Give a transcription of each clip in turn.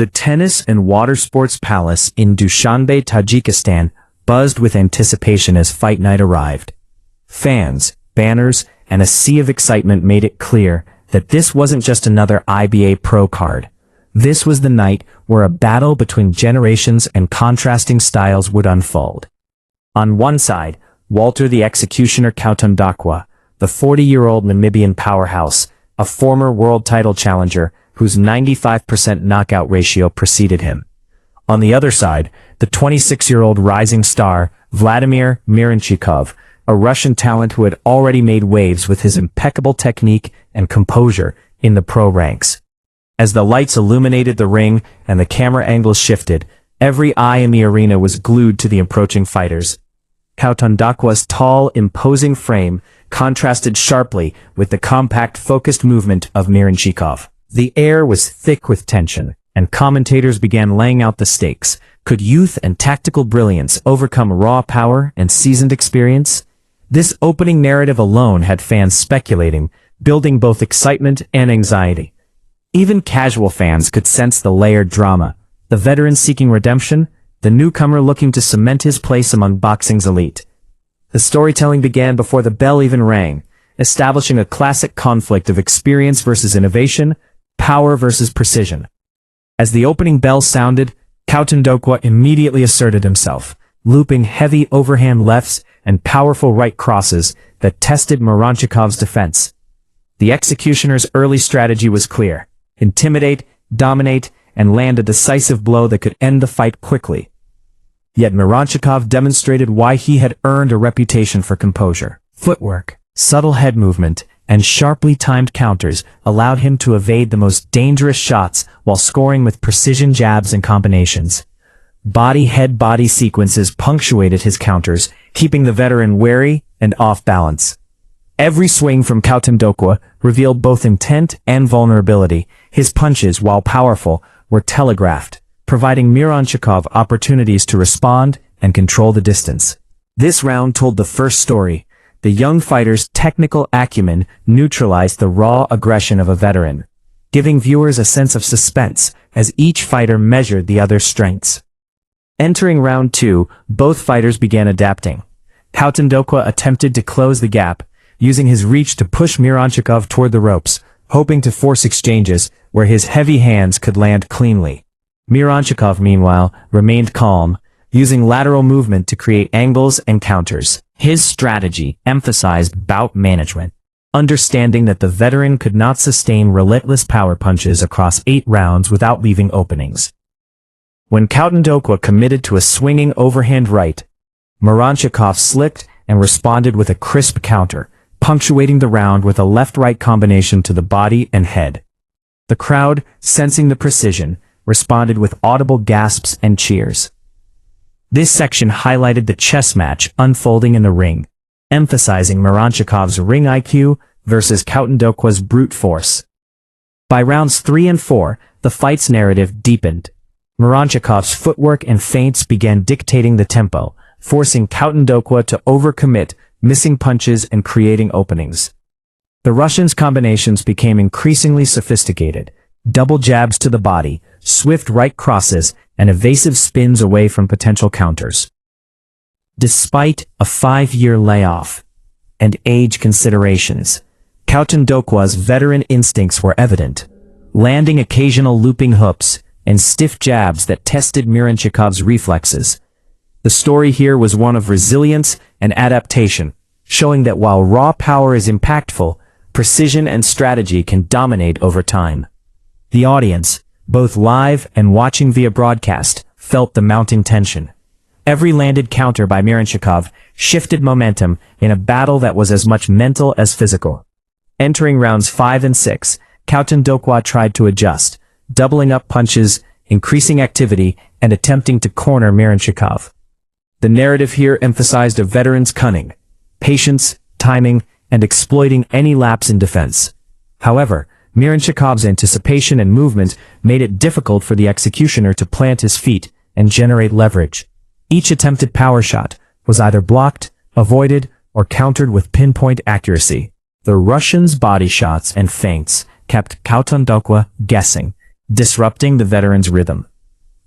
The tennis and water sports palace in Dushanbe, Tajikistan, buzzed with anticipation as fight night arrived. Fans, banners, and a sea of excitement made it clear that this wasn't just another IBA.PRO card. This was the night where a battle between generations and contrasting styles would unfold. On one side, Walter the Executioner Kautondokwa, the 40-year-old Namibian powerhouse, a former world title challenger whose 95% knockout ratio preceded him. On the other side, the 26-year-old rising star, Vladimir Mironchikov, a Russian talent who had already made waves with his impeccable technique and composure in the pro ranks. As the lights illuminated the ring and the camera angles shifted, every eye in the arena was glued to the approaching fighters. Kautondokwa's tall, imposing frame contrasted sharply with the compact, focused movement of Mironchikov. The air was thick with tension, and commentators began laying out the stakes. Could youth and tactical brilliance overcome raw power and seasoned experience? This opening narrative alone had fans speculating, building both excitement and anxiety. Even casual fans could sense the layered drama, the veteran seeking redemption, the newcomer looking to cement his place among boxing's elite. The storytelling began before the bell even rang, establishing a classic conflict of experience versus innovation, power versus precision. As the opening bell sounded, Kautondokwa immediately asserted himself, looping heavy overhand lefts and powerful right crosses that tested Mironchikov's defense. The executioner's early strategy was clear: intimidate, dominate, and land a decisive blow that could end the fight quickly. Yet Mironchikov demonstrated why he had earned a reputation for composure. Footwork, subtle head movement, and sharply timed counters allowed him to evade the most dangerous shots while scoring with precision jabs and combinations. Body-head-body sequences punctuated his counters, keeping the veteran wary and off balance. Every swing from Kautondokwa revealed both intent and vulnerability. His punches, while powerful, were telegraphed, providing Mironchikov opportunities to respond and control the distance. This round told the first story. The young fighter's technical acumen neutralized the raw aggression of a veteran, giving viewers a sense of suspense as each fighter measured the other's strengths. Entering round 2, both fighters began adapting. Kautondokwa attempted to close the gap, using his reach to push Mironchikov toward the ropes, hoping to force exchanges where his heavy hands could land cleanly. Mironchikov, meanwhile, remained calm, using lateral movement to create angles and counters. His strategy emphasized bout management, understanding that the veteran could not sustain relentless power punches across 8 rounds without leaving openings. When Kautondokwa committed to a swinging overhand right, Mironchikov slipped and responded with a crisp counter, punctuating the round with a left-right combination to the body and head. The crowd, sensing the precision, responded with audible gasps and cheers. This section highlighted the chess match unfolding in the ring, emphasizing Mironchikov's ring IQ versus Kautondokwa's brute force. By rounds 3 and 4, the fight's narrative deepened. Mironchikov's footwork and feints began dictating the tempo, forcing Kautondokwa to overcommit, missing punches and creating openings. The Russian's combinations became increasingly sophisticated: double jabs to the body, swift right crosses, and evasive spins away from potential counters. Despite a 5-year layoff and age considerations, Kautondokwa's veteran instincts were evident, landing occasional looping hooks and stiff jabs that tested Mironchikov's reflexes. The story here was one of resilience and adaptation, showing that while raw power is impactful, precision and strategy can dominate over time. The audience, both live and watching via broadcast, felt the mounting tension. Every landed counter by Mironchikov shifted momentum in a battle that was as much mental as physical. Entering rounds 5 and 6, Kautondokwa tried to adjust, doubling up punches, increasing activity, and attempting to corner Mironchikov. The narrative here emphasized a veteran's cunning, patience, timing, and exploiting any lapse in defense. However, Mironchikov's anticipation and movement made it difficult for the executioner to plant his feet and generate leverage. Each attempted power shot was either blocked, avoided, or countered with pinpoint accuracy. The Russian's body shots and feints kept Kautondokwa guessing, disrupting the veteran's rhythm.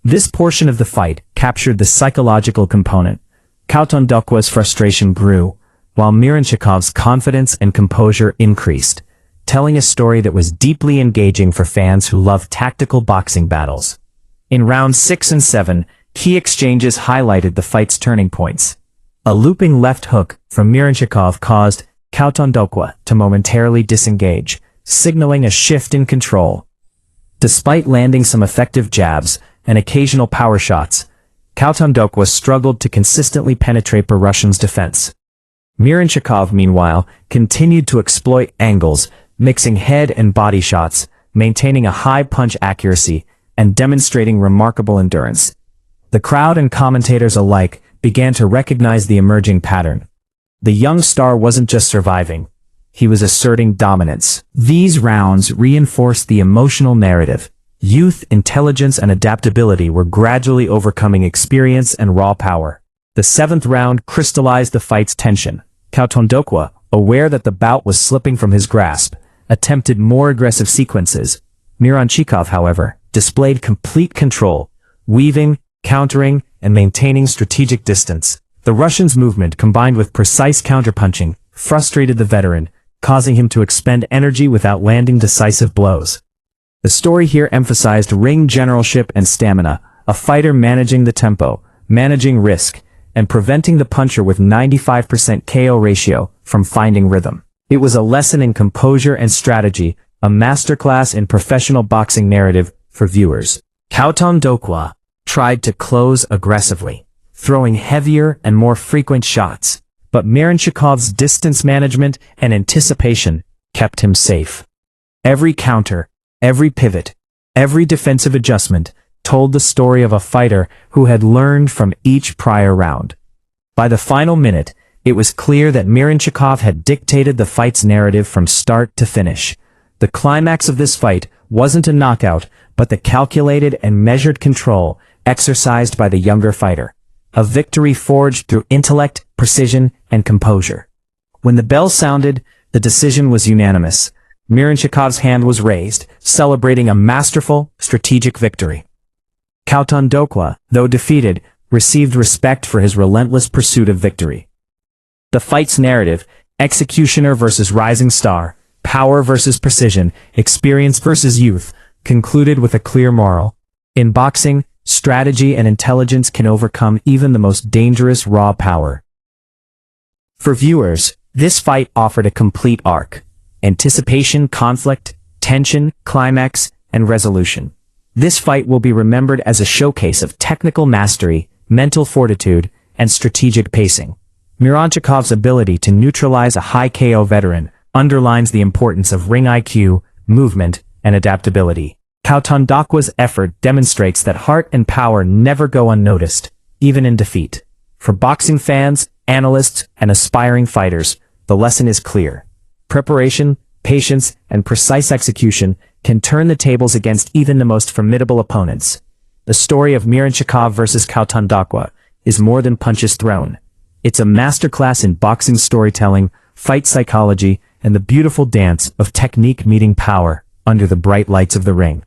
This portion of the fight captured the psychological component. Kautondokwa's frustration grew, while Mironchikov's confidence and composure increased, telling a story that was deeply engaging for fans who love tactical boxing battles. In rounds 6 and 7, key exchanges highlighted the fight's turning points. A looping left hook from Mironchikov caused Kautondokwa to momentarily disengage, signaling a shift in control. Despite landing some effective jabs and occasional power shots, Kautondokwa struggled to consistently penetrate the Russian's defense. Mironchikov, meanwhile, continued to exploit angles, mixing head and body shots, maintaining a high punch accuracy, and demonstrating remarkable endurance. The crowd and commentators alike began to recognize the emerging pattern. The young star wasn't just surviving, he was asserting dominance. These rounds reinforced the emotional narrative. Youth, intelligence, and adaptability were gradually overcoming experience and raw power. The 7th round crystallized the fight's tension. Kautondokwa, aware that the bout was slipping from his grasp, attempted more aggressive sequences. Mironchikov, however, displayed complete control, weaving, countering, and maintaining strategic distance. The Russian's movement, combined with precise counterpunching, frustrated the veteran, causing him to expend energy without landing decisive blows. The story here emphasized ring generalship and stamina, a fighter managing the tempo, managing risk, and preventing the puncher with 95% KO ratio from finding rhythm. It was a lesson in composure and strategy, a masterclass in professional boxing narrative for viewers. Kautondokwa tried to close aggressively, throwing heavier and more frequent shots, but Mironchikov's distance management and anticipation kept him safe. Every counter, every pivot, every defensive adjustment told the story of a fighter who had learned from each prior round. By the final minute, it was clear that Mironchikov had dictated the fight's narrative from start to finish. The climax of this fight wasn't a knockout, but the calculated and measured control exercised by the younger fighter. A victory forged through intellect, precision, and composure. When the bell sounded, the decision was unanimous. Mironchikov's hand was raised, celebrating a masterful, strategic victory. Kautondokwa, though defeated, received respect for his relentless pursuit of victory. The fight's narrative, executioner versus rising star, power versus precision, experience versus youth, concluded with a clear moral. In boxing, strategy and intelligence can overcome even the most dangerous raw power. For viewers, this fight offered a complete arc. Anticipation, conflict, tension, climax, and resolution. This fight will be remembered as a showcase of technical mastery, mental fortitude, and strategic pacing. Mironchikov's ability to neutralize a high KO veteran underlines the importance of ring IQ, movement, and adaptability. Kautondokwa's effort demonstrates that heart and power never go unnoticed, even in defeat. For boxing fans, analysts, and aspiring fighters, the lesson is clear. Preparation, patience, and precise execution can turn the tables against even the most formidable opponents. The story of Mironchikov versus Kautondokwa is more than punches thrown. It's a masterclass in boxing storytelling, fight psychology, and the beautiful dance of technique meeting power under the bright lights of the ring.